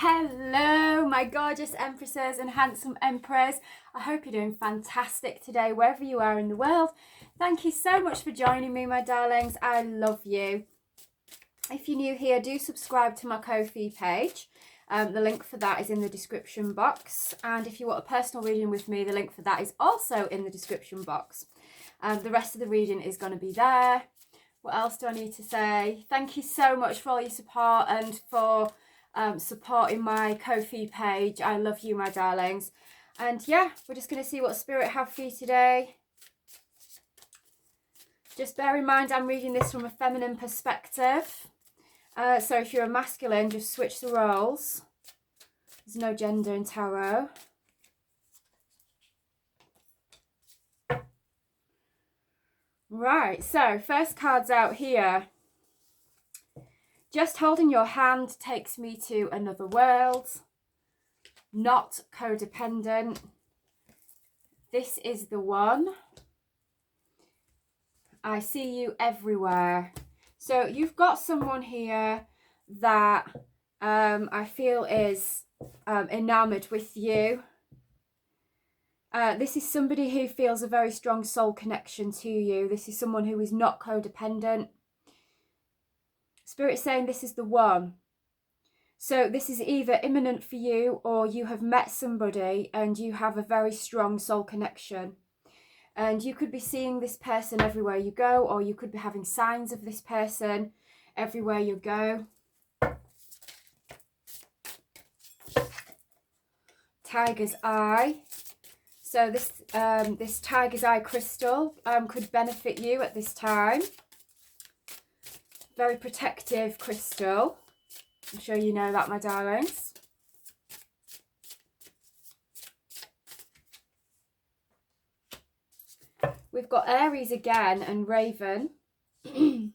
Hello, my gorgeous empresses and handsome emperors. I hope you're doing fantastic today, wherever you are in the world. Thank you so much for joining me, my darlings. I love you. If you're new here, do subscribe to my Ko-fi page. The link for that is in the description box. And if you want a personal reading with me, the link for that is also in the description box. The rest of the reading is going to be there. What else do I need to say? Thank you so much for all your support and for supporting my Ko-fi page. I love you, my darlings. And yeah, we're just going to see what Spirit have for you today. Just bear in mind, I'm reading this from a feminine perspective. So if you're a masculine, just switch the roles. There's no gender in tarot. Right, so first card's out here. Just holding your hand takes me to another world. Not codependent. This is the one. I see you everywhere. So you've got someone here that I feel is enamored with you. This is somebody who feels a very strong soul connection to you. This is someone who is not codependent. Spirit's saying this is the one. So this is either imminent for you, or you have met somebody and you have a very strong soul connection. And you could be seeing this person everywhere you go, or you could be having signs of this person everywhere you go. Tiger's Eye. So this Tiger's Eye crystal could benefit you at this time. Very protective crystal. I'm sure you know that, my darlings. We've got Aries again and Raven. I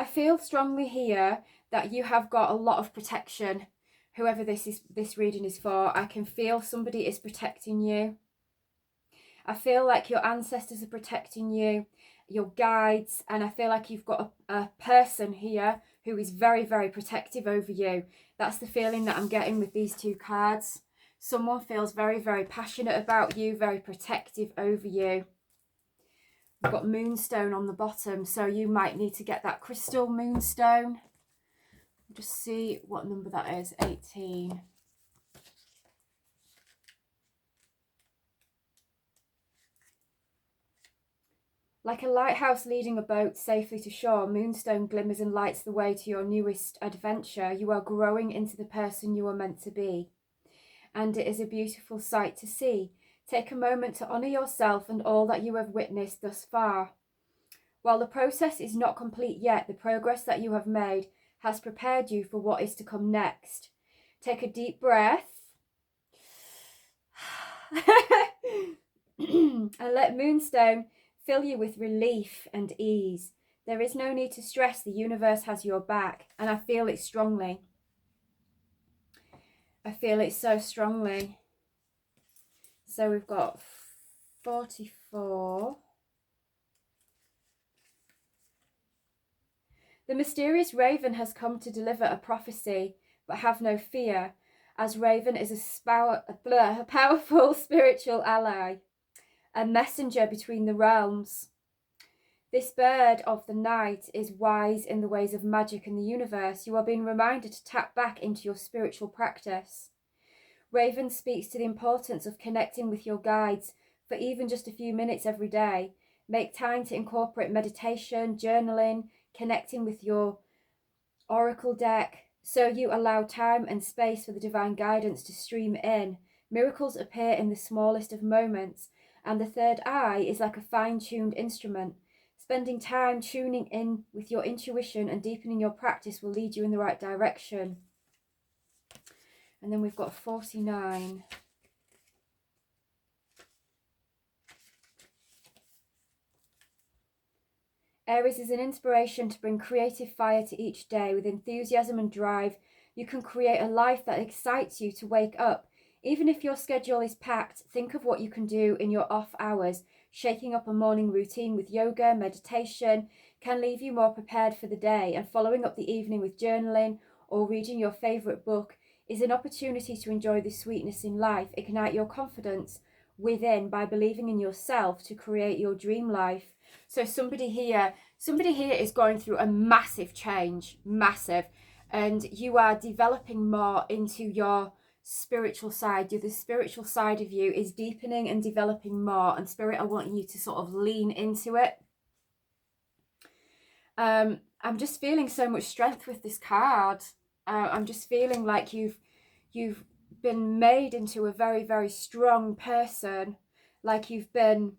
feel strongly here that you have got a lot of protection. Whoever this reading is for, I can feel somebody is protecting you. I feel like your ancestors are protecting you, your guides, and I feel like you've got a person here who is very, very protective over you. That's the feeling that I'm getting with these two cards. Someone feels very, very passionate about you, very protective over you. We've got Moonstone on the bottom, so you might need to get that crystal Moonstone. Just see what number that is, 18. Like a lighthouse leading a boat safely to shore, Moonstone glimmers and lights the way to your newest adventure. You are growing into the person you are meant to be. And it is a beautiful sight to see. Take a moment to honour yourself and all that you have witnessed thus far. While the process is not complete yet, the progress that you have made has prepared you for what is to come next. Take a deep breath and let Moonstone fill you with relief and ease. There is no need to stress. The universe has your back, and I feel it strongly. I feel it so strongly. So we've got 44. The mysterious Raven has come to deliver a prophecy, but have no fear, as Raven is a powerful spiritual ally, a messenger between the realms. This bird of the night is wise in the ways of magic and the universe. You are being reminded to tap back into your spiritual practice. Raven speaks to the importance of connecting with your guides for even just a few minutes every day. Make time to incorporate meditation, journaling, connecting with your oracle deck, so you allow time and space for the divine guidance to stream in. Miracles appear in the smallest of moments, and the third eye is like a fine-tuned instrument. Spending time tuning in with your intuition and deepening your practice will lead you in the right direction. And then we've got 49. Aries is an inspiration to bring creative fire to each day. With enthusiasm and drive, you can create a life that excites you to wake up. Even if your schedule is packed, think of what you can do in your off hours. Shaking up a morning routine with yoga, meditation can leave you more prepared for the day, and following up the evening with journaling or reading your favourite book is an opportunity to enjoy the sweetness in life, ignite your confidence within by believing in yourself to create your dream life. So somebody here is going through a massive change, massive, and you are developing more into your spiritual side. The spiritual side of you is deepening and developing more, and Spirit are wanting you to sort of lean into it. I'm just feeling so much strength with this card. I'm just feeling like you've been made into a very, very strong person, like you've been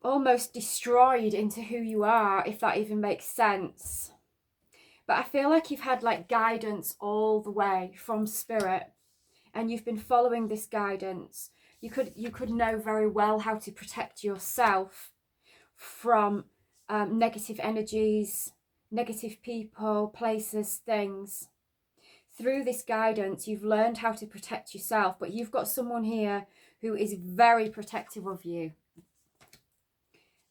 almost destroyed into who you are, if that even makes sense. But I feel like you've had like guidance all the way from Spirit, and you've been following this guidance. You could know very well how to protect yourself from negative energies, negative people, places, things. Through this guidance, you've learned how to protect yourself, but you've got someone here who is very protective of you.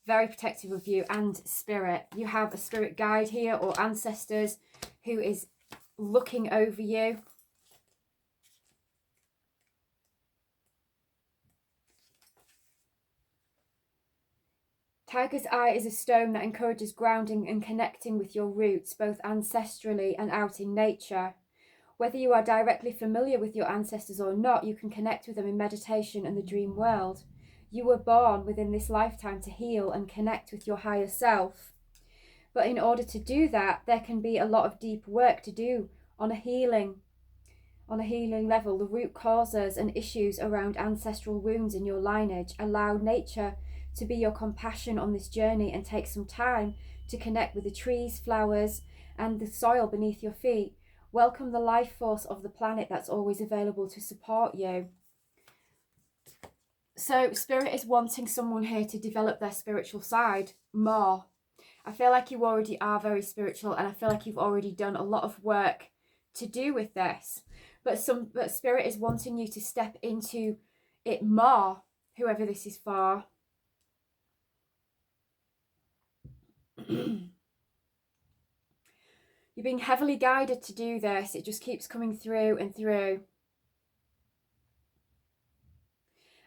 Very protective of you, and Spirit. You have a spirit guide here or ancestors who is looking over you. Tiger's Eye is a stone that encourages grounding and connecting with your roots, both ancestrally and out in nature. Whether you are directly familiar with your ancestors or not, you can connect with them in meditation and the dream world. You were born within this lifetime to heal and connect with your higher self. But in order to do that, there can be a lot of deep work to do on a healing level. The root causes and issues around ancestral wounds in your lineage. Allow nature to be your compassion on this journey and take some time to connect with the trees, flowers, and the soil beneath your feet. Welcome the life force of the planet that's always available to support you. So Spirit is wanting someone here to develop their spiritual side more. I feel like you already are very spiritual, and I feel like you've already done a lot of work to do with this. But Spirit is wanting you to step into it more, whoever this is for. You're being heavily guided to do this. It just keeps coming through and through.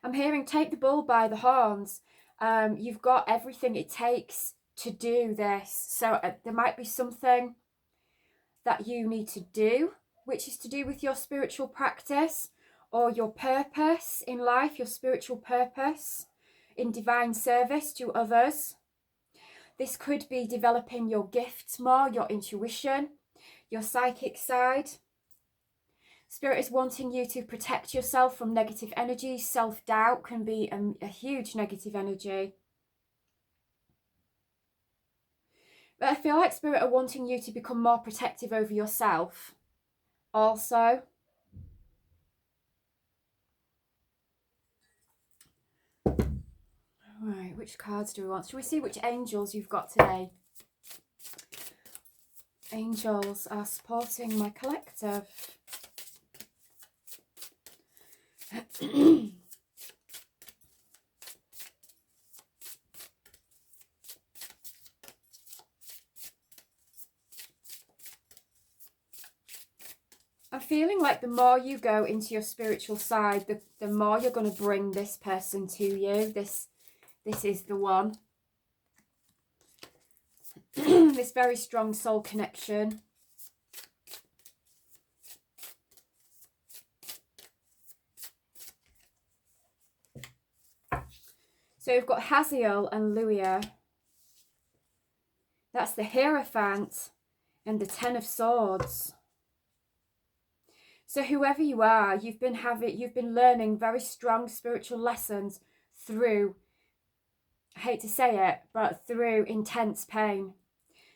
I'm hearing take the bull by the horns. You've got everything it takes to do this. So there might be something that you need to do, which is to do with your spiritual practice or your purpose in life, your spiritual purpose in divine service to others. This could be developing your gifts more, your intuition, your psychic side. Spirit is wanting you to protect yourself from negative energy. Self-doubt can be a huge negative energy. But I feel like Spirit are wanting you to become more protective over yourself also. Right, which cards do we want? Shall we see which angels you've got today? Angels are supporting my collective. I'm feeling like the more you go into your spiritual side, the more you're going to bring this person to you. This is the one. This very strong soul connection. So we've got Haziel and Luia. That's the Hierophant and the Ten of Swords. So whoever you are, you've been learning very strong spiritual lessons through, I hate to say it, but through intense pain,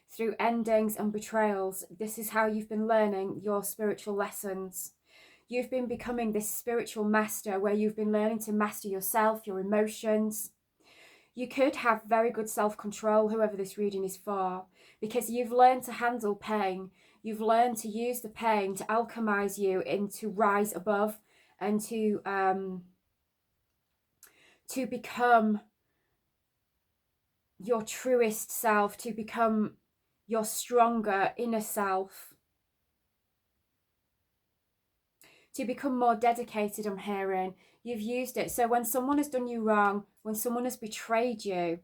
through endings and betrayals. This is how you've been learning your spiritual lessons. You've been becoming this spiritual master where you've been learning to master yourself, your emotions. You could have very good self-control, whoever this reading is for, because you've learned to handle pain. You've learned to use the pain to alchemize you into rise above and to become your truest self, to become your stronger inner self. to become more dedicated, I'm hearing. You've used it. So when someone has done you wrong, when someone has betrayed you,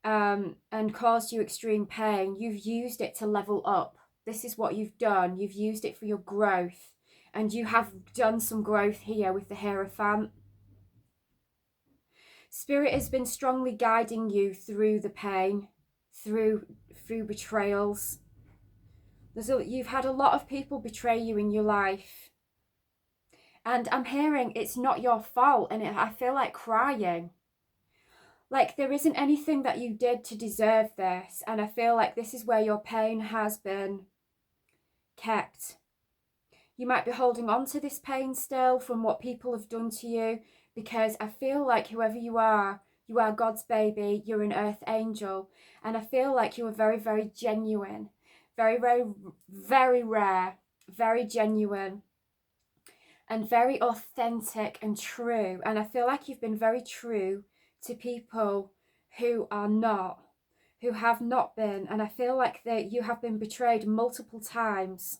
and caused you extreme pain, you've used it to level up. This is what you've done. You've used it for your growth. And you have done some growth here with the Hierophant. Spirit has been strongly guiding you through the pain, through betrayals. You've had a lot of people betray you in your life. And I'm hearing it's not your fault, and I feel like crying. Like there isn't anything that you did to deserve this, and I feel like this is where your pain has been kept. You might be holding on to this pain still from what people have done to you, because I feel like whoever you are God's baby, you're an earth angel, and I feel like you are very, very genuine, very, very, very rare, very genuine, and very authentic and true. And I feel like you've been very true to people who are not, who have not been. And I feel like that you have been betrayed multiple times.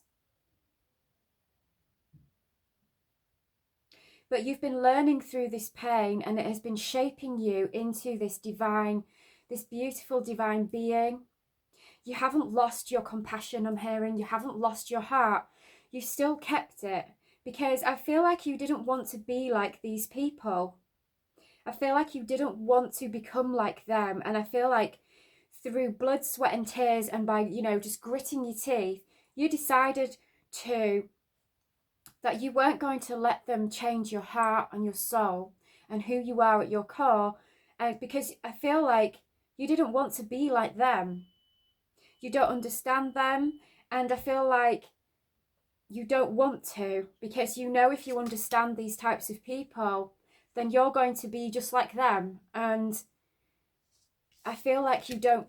But you've been learning through this pain, and it has been shaping you into this divine, this beautiful divine being. You haven't lost your compassion, I'm hearing. You haven't lost your heart. You still kept it, because I feel like you didn't want to be like these people. I feel like you didn't want to become like them. And I feel like through blood, sweat and tears, and by, just gritting your teeth, you decided that you weren't going to let them change your heart and your soul and who you are at your core. Because I feel like you didn't want to be like them. You don't understand them. And I feel like you don't want to, because if you understand these types of people, then you're going to be just like them. And I feel like you don't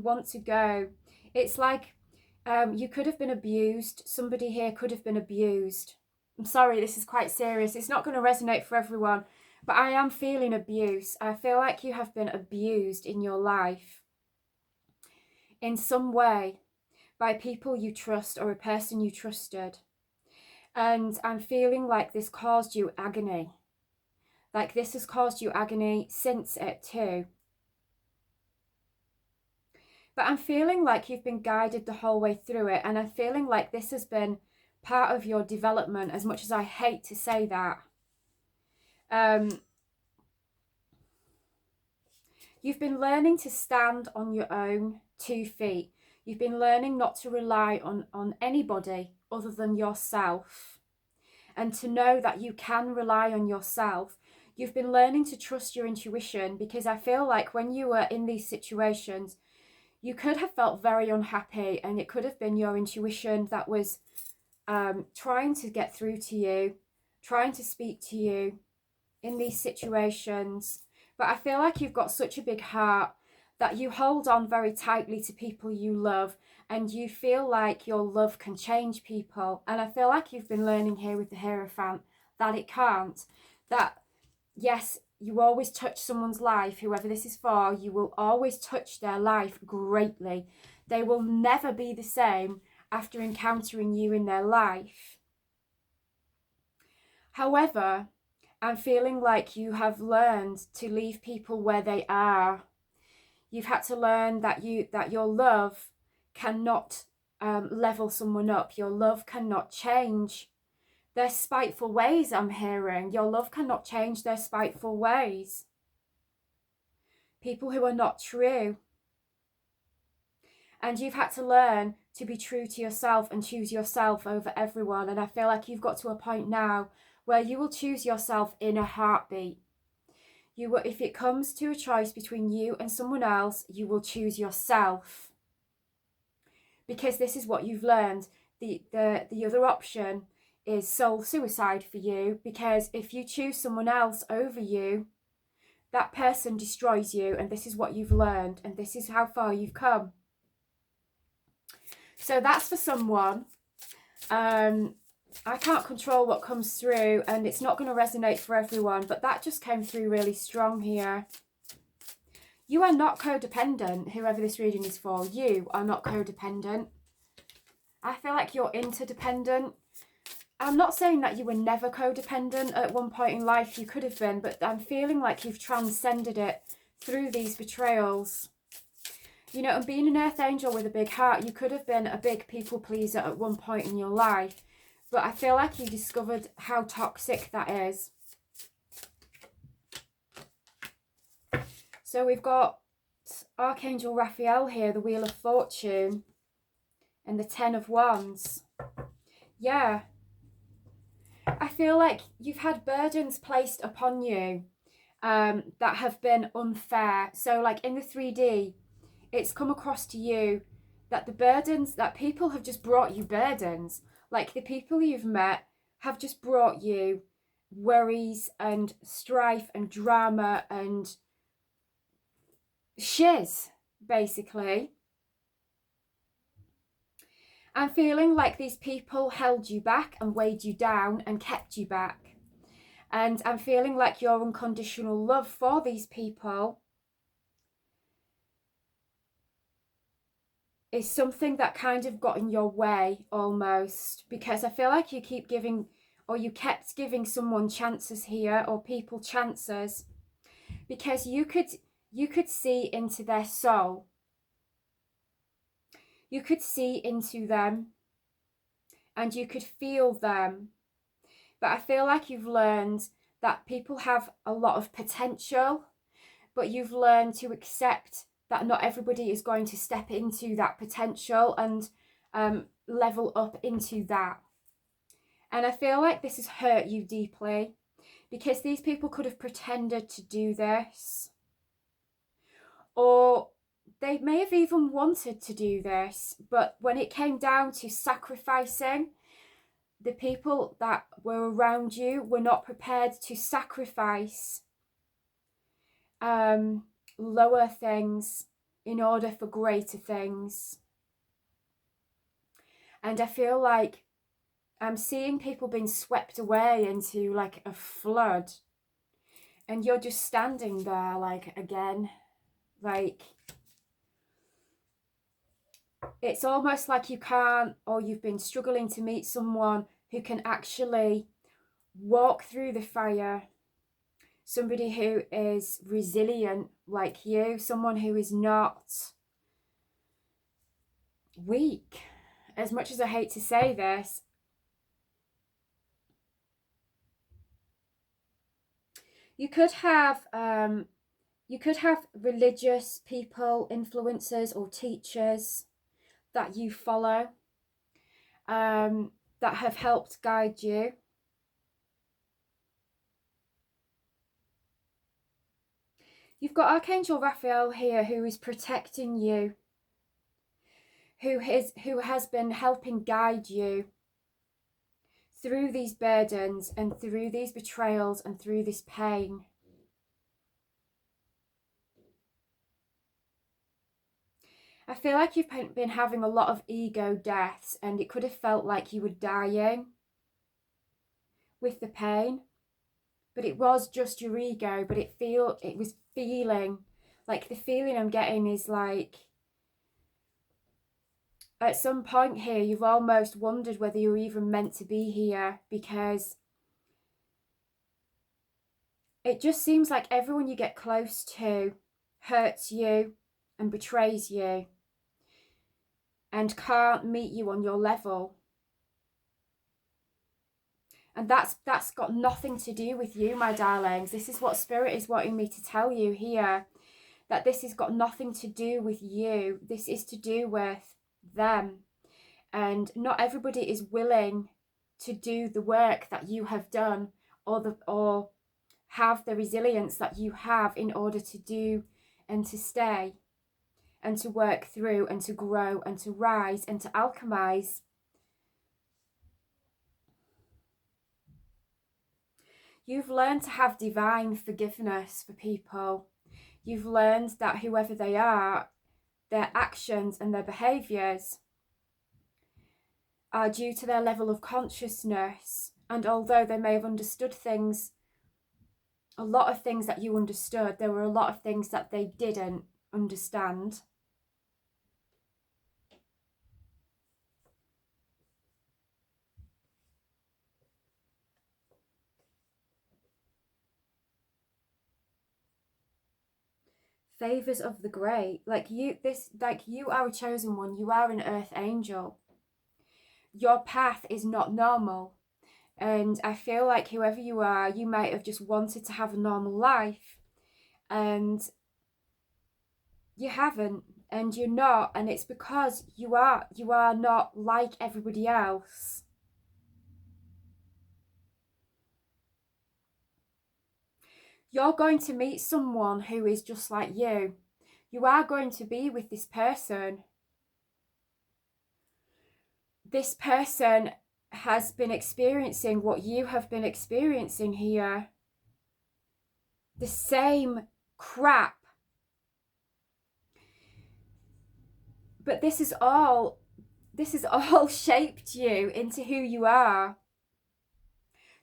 want to go. It's like you could have been abused. Somebody here could have been abused. I'm sorry, this is quite serious. It's not going to resonate for everyone, but I am feeling abuse. I feel like you have been abused in your life in some way by people you trust or a person you trusted. And I'm feeling like this caused you agony. Like this has caused you agony since it too. But I'm feeling like you've been guided the whole way through it. And I'm feeling like this has been part of your development, as much as I hate to say that. You've been learning to stand on your own 2 feet. You've been learning not to rely on anybody other than yourself. And to know that you can rely on yourself. You've been learning to trust your intuition, because I feel like when you were in these situations, you could have felt very unhappy, and it could have been your intuition that was trying to get through to you, trying to speak to you in these situations. But I feel like you've got such a big heart that you hold on very tightly to people you love, and you feel like your love can change people. And I feel like you've been learning here with the Hierophant that it can't. That, yes, you always touch someone's life, whoever this is for, you will always touch their life greatly. They will never be the same after encountering you in their life. However, I'm feeling like you have learned to leave people where they are. You've had to learn that your love cannot level someone up. Your love cannot change their spiteful ways, I'm hearing. Your love cannot change their spiteful ways. People who are not true. And you've had to learn to be true to yourself and choose yourself over everyone. And I feel like you've got to a point now where you will choose yourself in a heartbeat. If it comes to a choice between you and someone else, you will choose yourself. Because this is what you've learned. The other option is soul suicide for you, because if you choose someone else over you, that person destroys you, and this is what you've learned, and this is how far you've come. So that's for someone. I can't control what comes through, and it's not going to resonate for everyone, but that just came through really strong here. You are not codependent, whoever this reading is for. You are not codependent. I feel like you're interdependent. I'm not saying that you were never codependent at one point in life. You could have been, but I'm feeling like you've transcended it through these betrayals. You know, and being an earth angel with a big heart, you could have been a big people pleaser at one point in your life. But I feel like you discovered how toxic that is. So we've got Archangel Raphael here, the Wheel of Fortune, and the Ten of Wands. Yeah. I feel like you've had burdens placed upon you that have been unfair. So like in the 3D, it's come across to you that the burdens, that people have just brought you burdens. Like the people you've met have just brought you worries and strife and drama and shiz, basically. I'm feeling like these people held you back and weighed you down and kept you back. And I'm feeling like your unconditional love for these people is something that kind of got in your way almost, because I feel like you keep giving, or you kept giving someone chances here, or people chances, because you could see into their soul. You could see into them and you could feel them. But I feel like you've learned that people have a lot of potential, but you've learned to accept that not everybody is going to step into that potential and level up into that. And I feel like this has hurt you deeply, because these people could have pretended to do this, or they may have even wanted to do this, but when it came down to sacrificing, the people that were around you were not prepared to sacrifice lower things in order for greater things. And I feel like I'm seeing people being swept away into like a flood, and you're just standing there like, again, like it's almost like you can't, or you've been struggling to meet someone who can actually walk through the fire, somebody who is resilient like you, someone who is not weak. As much as I hate to say this, you could have religious people, influencers or teachers that you follow that have helped guide you. You've got Archangel Raphael here, who is protecting you, who has been helping guide you through these burdens and through these betrayals and through this pain. I feel like you've been having a lot of ego deaths, and it could have felt like you were dying with the pain, but it was just your ego. But it was feeling like, the feeling I'm getting is like, at some point here you've almost wondered whether you were even meant to be here, because it just seems like everyone you get close to hurts you and betrays you and can't meet you on your level. And that's got nothing to do with you, my darlings. This is what Spirit is wanting me to tell you here, that this has got nothing to do with you. This is to do with them. And not everybody is willing to do the work that you have done, or have the resilience that you have in order to do and to stay and to work through and to grow and to rise and to alchemize. You've learned to have divine forgiveness for people. You've learned that whoever they are, their actions and their behaviours are due to their level of consciousness. And although they may have understood things, a lot of things that you understood, there were a lot of things that they didn't understand. Favors of the great. Like you are a chosen one. You are an earth angel. Your path is not normal. And I feel like whoever you are, you might have just wanted to have a normal life. And you haven't. And you're not. And it's because you are not like everybody else. You're going to meet someone who is just like you. You are going to be with this person. This person has been experiencing what you have been experiencing here. The same crap. But this is all shaped you into who you are.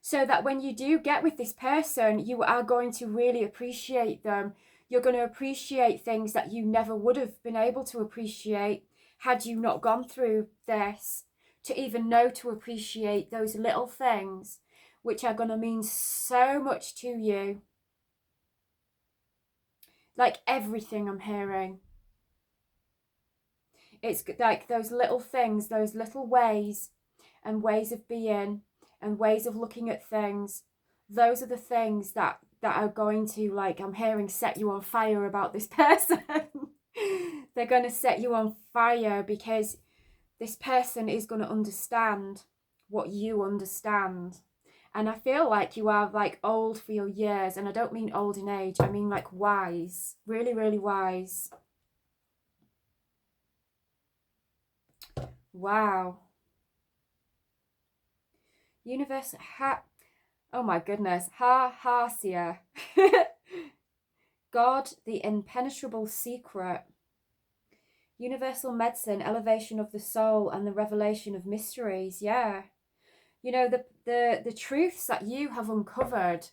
So that when you do get with this person, you are going to really appreciate them. You're going to appreciate things that you never would have been able to appreciate had you not gone through this, to even know to appreciate those little things, which are going to mean so much to you. Like everything I'm hearing. It's like those little things, those little ways and ways of being and ways of looking at things. Those are the things that are going to, like, I'm hearing, set you on fire about this person. They're going to set you on fire because this person is going to understand what you understand. And I feel like you are like old for your years. And I don't mean old in age. I mean like wise. Really, really wise. Wow. Universe, oh my goodness. Hasia. God, the impenetrable secret. Universal medicine, elevation of the soul, and the revelation of mysteries. Yeah. You know, the truths that you have uncovered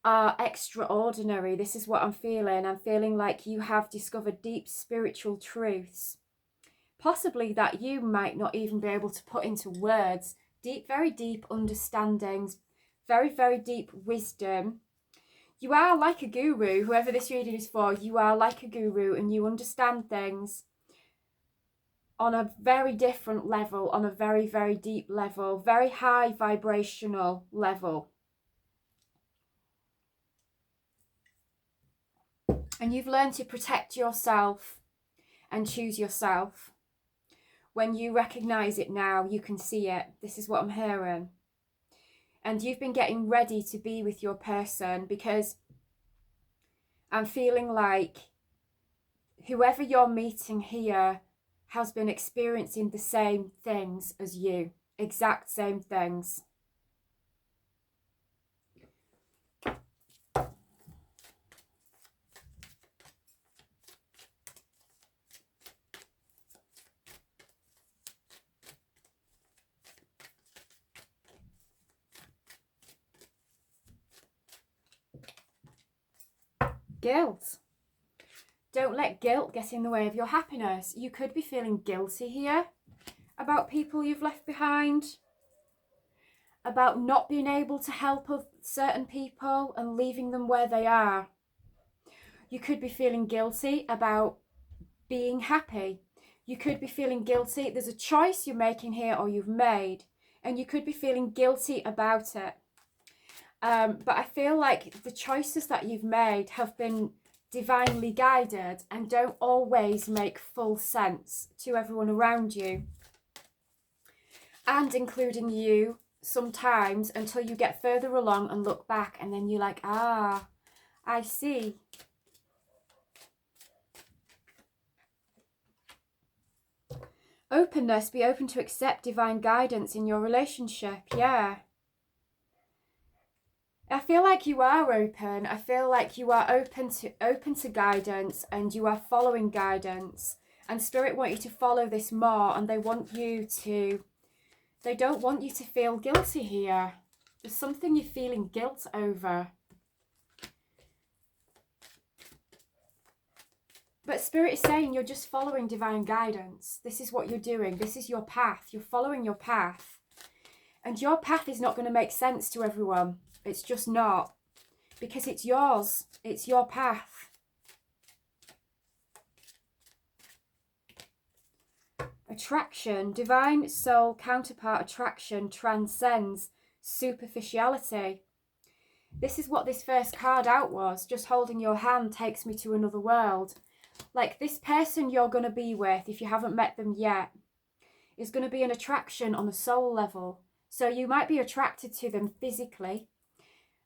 are extraordinary. This is what I'm feeling. I'm feeling like you have discovered deep spiritual truths, possibly that you might not even be able to put into words. Deep, very deep understandings, very, very deep wisdom. You are like a guru. Whoever this reading is for, you are like a guru, and you understand things on a very different level, on a very, very deep level, very high vibrational level. And you've learned to protect yourself and choose yourself. When you recognize it now, you can see it. This is what I'm hearing. And you've been getting ready to be with your person, because I'm feeling like whoever you're meeting here has been experiencing the same things as you. Exact same things. Guilt. Don't let guilt get in the way of your happiness. You could be feeling guilty here about people you've left behind, about not being able to help certain people and leaving them where they are. You could be feeling guilty about being happy. You could be feeling guilty. There's a choice you're making here, or you've made, and you could be feeling guilty about it. But I feel like the choices that you've made have been divinely guided and don't always make full sense to everyone around you, and including you sometimes, until you get further along and look back, and then you're like, ah, I see. Openness. Be open to accept divine guidance in your relationship. Yeah. I feel like you are open. I feel like you are open to guidance, and you are following guidance. And Spirit want you to follow this more, and they don't want you to feel guilty here. There's something you're feeling guilt over. But Spirit is saying you're just following divine guidance. This is what you're doing. This is your path. You're following your path. And your path is not going to make sense to everyone. It's just not. Because it's yours. It's your path. attraction, divine soul counterpart attraction transcends superficiality. This is what this first card out was. Just holding your hand takes me to another world. Like, this person you're going to be with, if you haven't met them yet, is going to be an attraction on a soul level. So you might be attracted to them physically,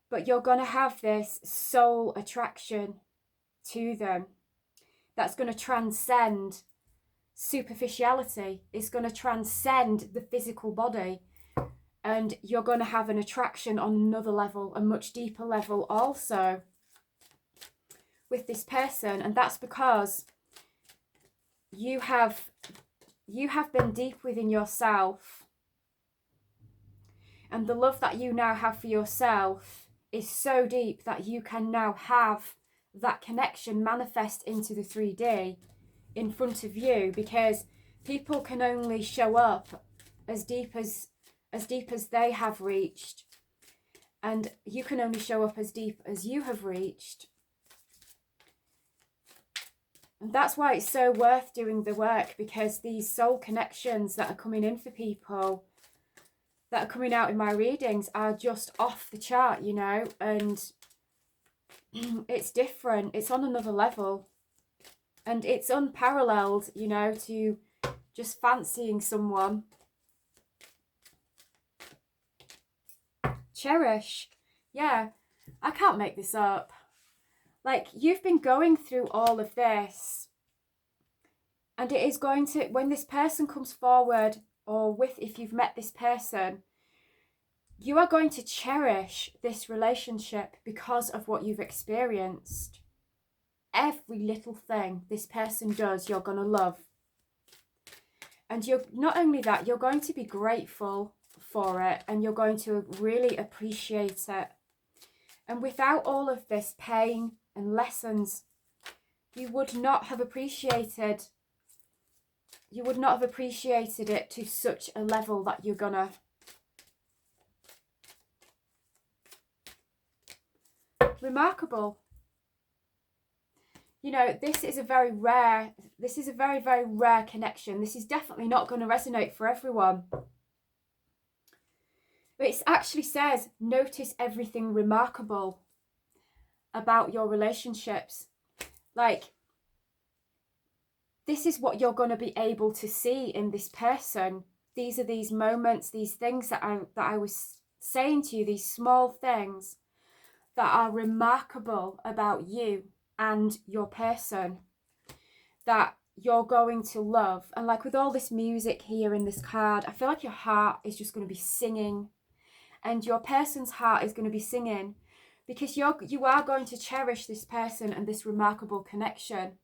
but you're going to have this soul attraction to them that's going to transcend superficiality. It's going to transcend the physical body. And you're going to have an attraction on another level, a much deeper level also, with this person. And that's because you have been deep within yourself. And the love that you now have for yourself is so deep that you can now have that connection manifest into the 3D in front of you, because people can only show up as deep as they have reached, and you can only show up as deep as you have reached. And that's why it's so worth doing the work, because these soul connections that are coming in for people, that are coming out in my readings, are just off the chart, you know, and it's different. It's on another level, and it's unparalleled, you know, to just fancying someone. Cherish. Yeah, I can't make this up. Like, you've been going through all of this, and it is going to, when this person comes forward, or if you've met this person, you are going to cherish this relationship because of what you've experienced. Every little thing this person does, you're going to love. And you're not only that, you're going to be grateful for it, and you're going to really appreciate it. And without all of this pain and lessons, you would not have appreciated it to such a level that you're gonna. Remarkable. You know, this is a very, very rare connection. This is definitely not going to resonate for everyone. But it actually says, notice everything remarkable about your relationships. Like, this is what you're going to be able to see in this person. These are these moments, these things that I was saying to you, these small things that are remarkable about you and your person, that you're going to love. And like with all this music here in this card, I feel like your heart is just going to be singing, and your person's heart is going to be singing, because you are going to cherish this person and this remarkable connection,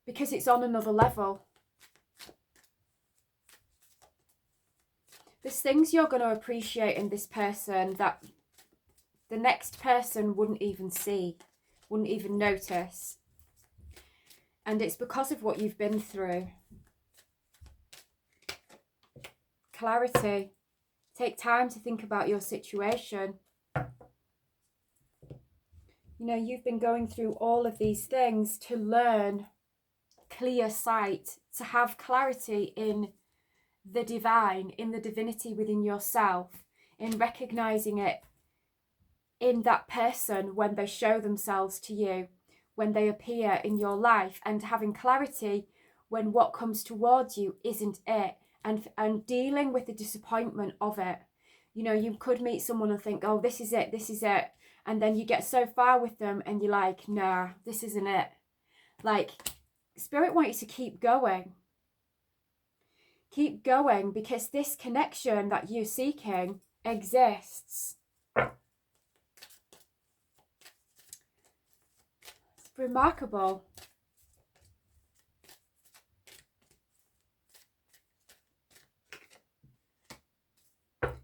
because it's on another level. There's things you're going to appreciate in this person that the next person wouldn't even see, wouldn't even notice. And it's because of what you've been through. Clarity. Take time to think about your situation. You know, you've been going through all of these things to learn clear sight, to have clarity in the divine, in the divinity within yourself, in recognizing it in that person when they show themselves to you, when they appear in your life, and having clarity when what comes towards you isn't it, and dealing with the disappointment of it. You know, you could meet someone and think, oh, this is it, and then you get so far with them and you're like, nah, this isn't it. Like, Spirit wants you to keep going. Keep going, because this connection that you're seeking exists. It's remarkable.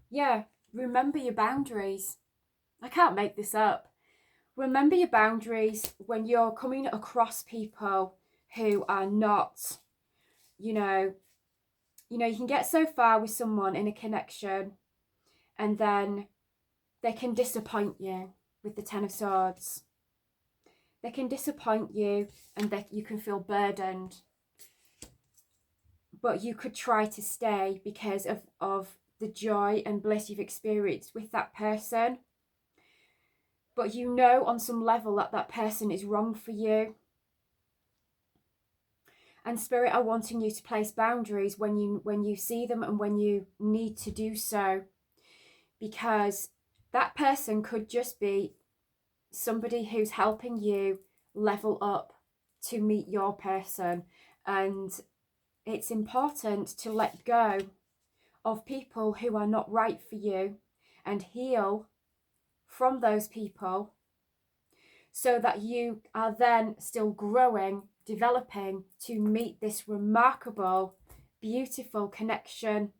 Yeah, remember your boundaries. I can't make this up. Remember your boundaries when you're coming across people who are not, you can get so far with someone in a connection, and then they can disappoint you with the Ten of Swords. They can disappoint you, and you can feel burdened. but you could try to stay because of the joy and bliss you've experienced with that person. But you know on some level that that person is wrong for you. And Spirit are wanting you to place boundaries when you see them and when you need to do so. Because that person could just be somebody who's helping you level up to meet your person. And it's important to let go of people who are not right for you and heal from those people, so that you are then still growing, developing to meet this remarkable, beautiful connection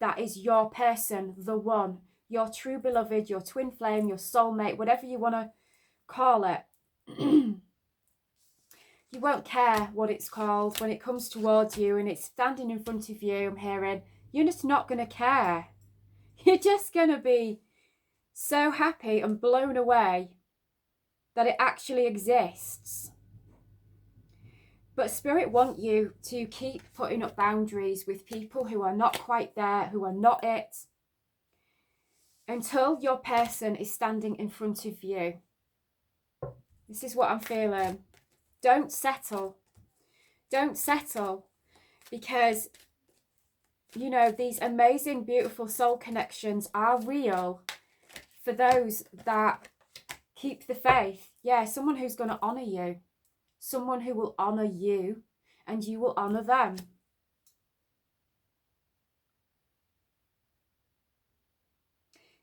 that is your person, the one, your true beloved, your twin flame, your soulmate, whatever you want to call it. You won't care what it's called when it comes towards you and it's standing in front of you. I'm hearing you're just not going to care. You're just going to be so happy and blown away that it actually exists. But Spirit want you to keep putting up boundaries with people who are not quite there, who are not it, until your person is standing in front of you. This is what I'm feeling. Don't settle. Don't settle, because, you know, these amazing, beautiful soul connections are real for those that keep the faith. Yeah, someone who's going to honour you. Someone who will honour you and you will honour them.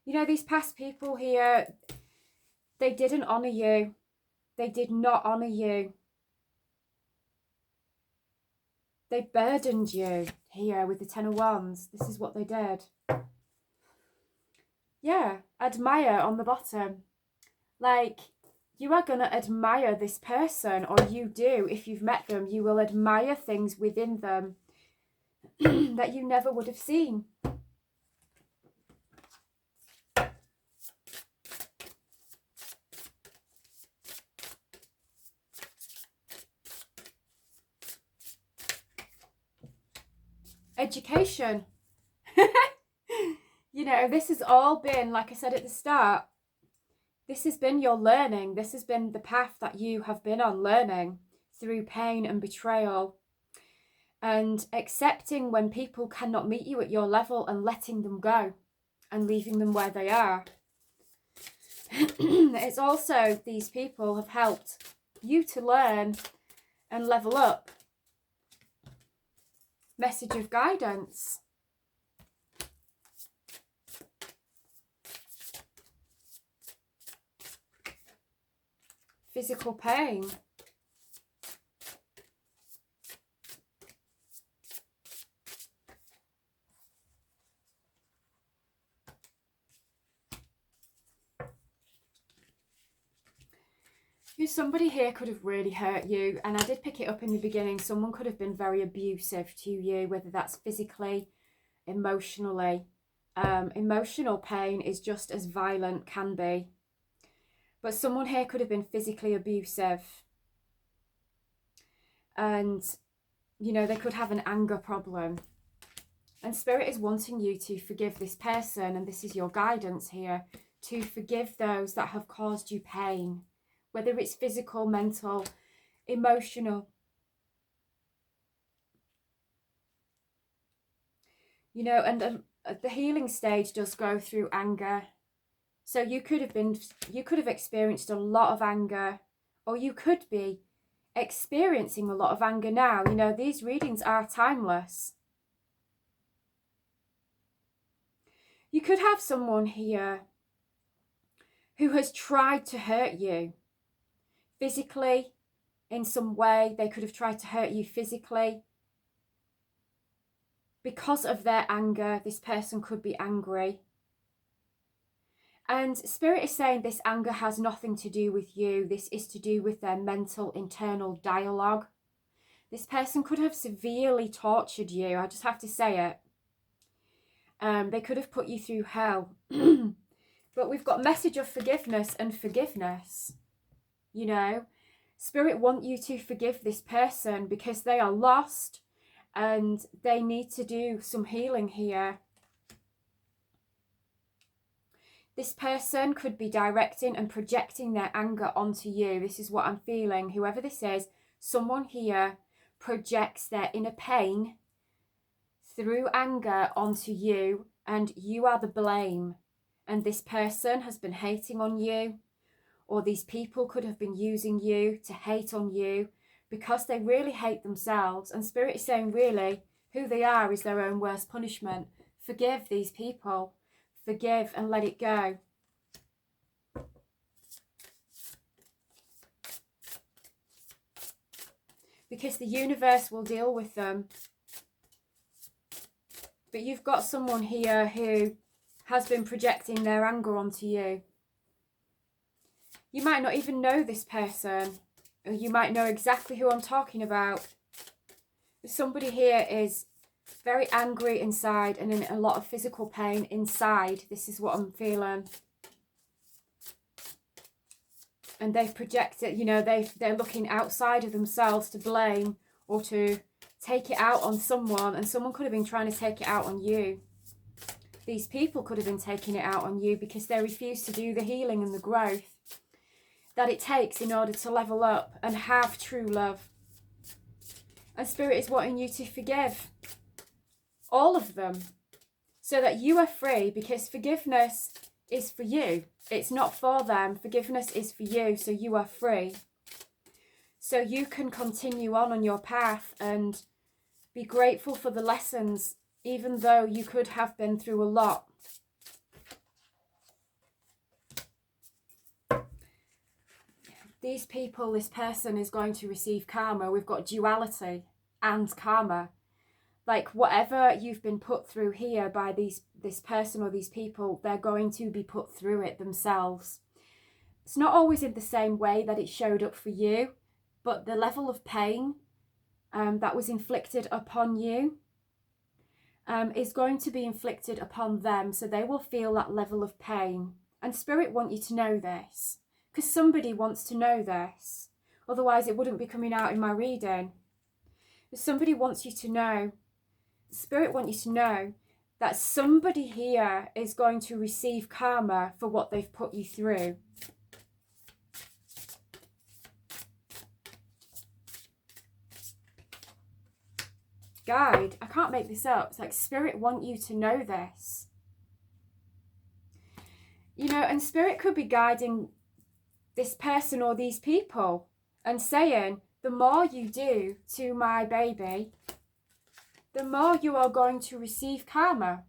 You know, these past people here, they didn't honour you. They did not honour you. They burdened you here with the Ten of Wands. This is what they did. Yeah, admire on the bottom. Like, you are going to admire this person, or you do. If you've met them, you will admire things within them that you never would have seen. Education. You know, this has all been, like I said at the start, this has been your learning. This has been the path that you have been on, learning through pain and betrayal. And accepting when people cannot meet you at your level and letting them go and leaving them where they are. It's also, these people have helped you to learn and level up. Message of guidance. Physical pain. Somebody here could have really hurt you, and I did pick it up in the beginning. Someone could have been very abusive to you, whether that's physically, emotionally. Emotional pain is just as violent, can be. But someone here could have been physically abusive. And, you know, they could have an anger problem. And Spirit is wanting you to forgive this person, and this is your guidance here, to forgive those that have caused you pain. Whether it's physical, mental, emotional. You know, and the healing stage does go through anger. So you could have experienced a lot of anger, or you could be experiencing a lot of anger now. You know, these readings are timeless. You could have someone here who has tried to hurt you. Physically, in some way, they could have tried to hurt you physically. Because of their anger, this person could be angry. And Spirit is saying this anger has nothing to do with you. This is to do with their mental, internal dialogue. This person could have severely tortured you. I just have to say it. They could have put you through hell. But we've got message of forgiveness and forgiveness. You know, Spirit want you to forgive this person because they are lost and they need to do some healing here. This person could be directing and projecting their anger onto you. This is what I'm feeling. Whoever this is, someone here projects their inner pain through anger onto you, and you are the blame. And this person has been hating on you, or these people could have been using you to hate on you because they really hate themselves. And Spirit is saying, really, who they are is their own worst punishment. Forgive these people. Forgive and let it go. Because the universe will deal with them. But you've got someone here who has been projecting their anger onto you. You might not even know this person, or you might know exactly who I'm talking about. But somebody here is very angry inside and in a lot of physical pain inside. This is what I'm feeling. And they've projected, you know, they're looking outside of themselves to blame or to take it out on someone, and someone could have been trying to take it out on you. These people could have been taking it out on you because they refuse to do the healing and the growth that it takes in order to level up and have true love. And Spirit is wanting you to forgive all of them so that you are free, because forgiveness is for you. It's not for them. Forgiveness is for you, so you are free. So you can continue on your path and be grateful for the lessons, even though you could have been through a lot. These people, this person is going to receive karma. We've got duality and karma. Like whatever you've been put through here by this person or these people, they're going to be put through it themselves. It's not always in the same way that it showed up for you, but the level of pain that was inflicted upon you is going to be inflicted upon them. So they will feel that level of pain. And Spirit want you to know this, because somebody wants to know this. Otherwise it wouldn't be coming out in my reading. But somebody wants you to know. Spirit want you to know that somebody here is going to receive karma for what they've put you through. Guide, I can't make this up. It's like Spirit want you to know this. You know, and Spirit could be guiding this person or these people and saying, the more you do to my baby, the more you are going to receive karma.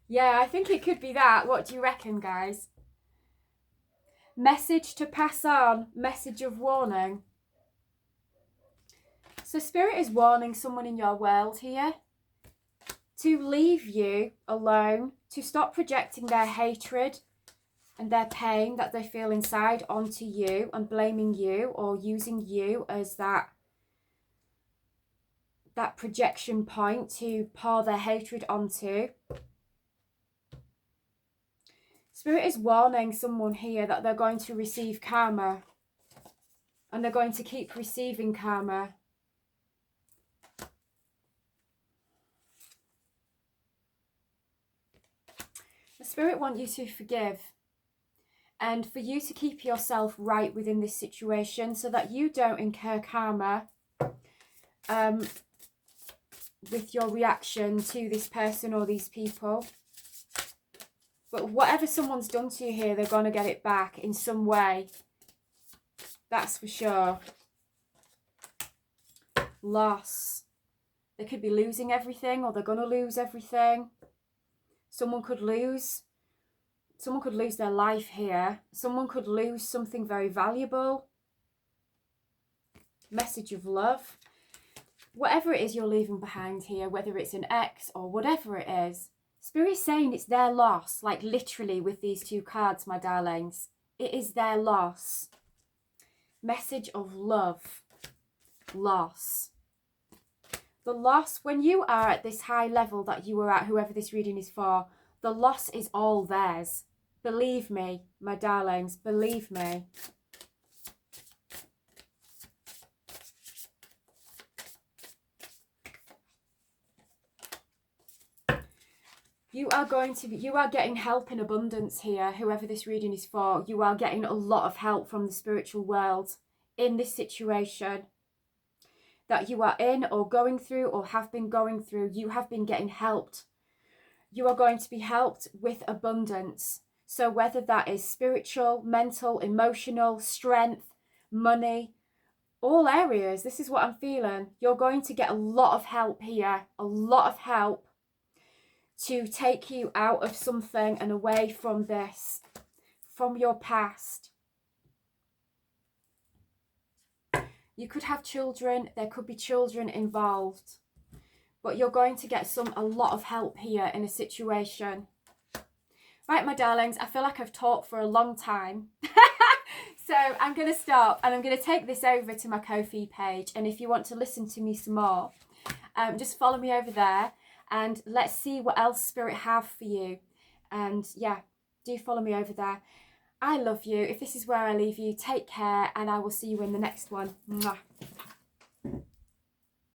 Yeah, I think it could be that. What do you reckon, guys? Message to pass on, message of warning. So Spirit is warning someone in your world here to leave you alone, to stop projecting their hatred and their pain that they feel inside onto you and blaming you or using you as that projection point to pour their hatred onto. Spirit is warning someone here that they're going to receive karma, and they're going to keep receiving karma. The Spirit wants you to forgive, and for you to keep yourself right within this situation so that you don't incur karma with your reaction to this person or these people. But whatever someone's done to you here, they're going to get it back in some way. That's for sure. Loss. They could be losing everything, or they're going to lose everything. Someone could lose their life here. Someone could lose something very valuable. Message of love. Whatever it is you're leaving behind here, whether it's an ex or whatever it is, Spirit's saying it's their loss. Like literally with these two cards, my darlings. It is their loss. Message of love. Loss. The loss, when you are at this high level that you were at, whoever this reading is for, The loss is all theirs. Believe me, my darlings, believe me. You are getting help in abundance here, whoever this reading is for. You are getting a lot of help from the spiritual world in this situation that you are in or going through or have been going through. You have been getting helped. You are going to be helped with abundance. So whether that is spiritual, mental, emotional, strength, money, all areas, this is what I'm feeling. You're going to get a lot of help here, a lot of help to take you out of something and away from this, from your past. You could have children, there could be children involved, but you're going to get a lot of help here in a situation. Right, my darlings, I feel like I've talked for a long time. So I'm going to stop and I'm going to take this over to my Ko-fi page. And if you want to listen to me some more, just follow me over there and let's see what else Spirit have for you. And yeah, do follow me over there. I love you. If this is where I leave you, take care and I will see you in the next one. Mwah.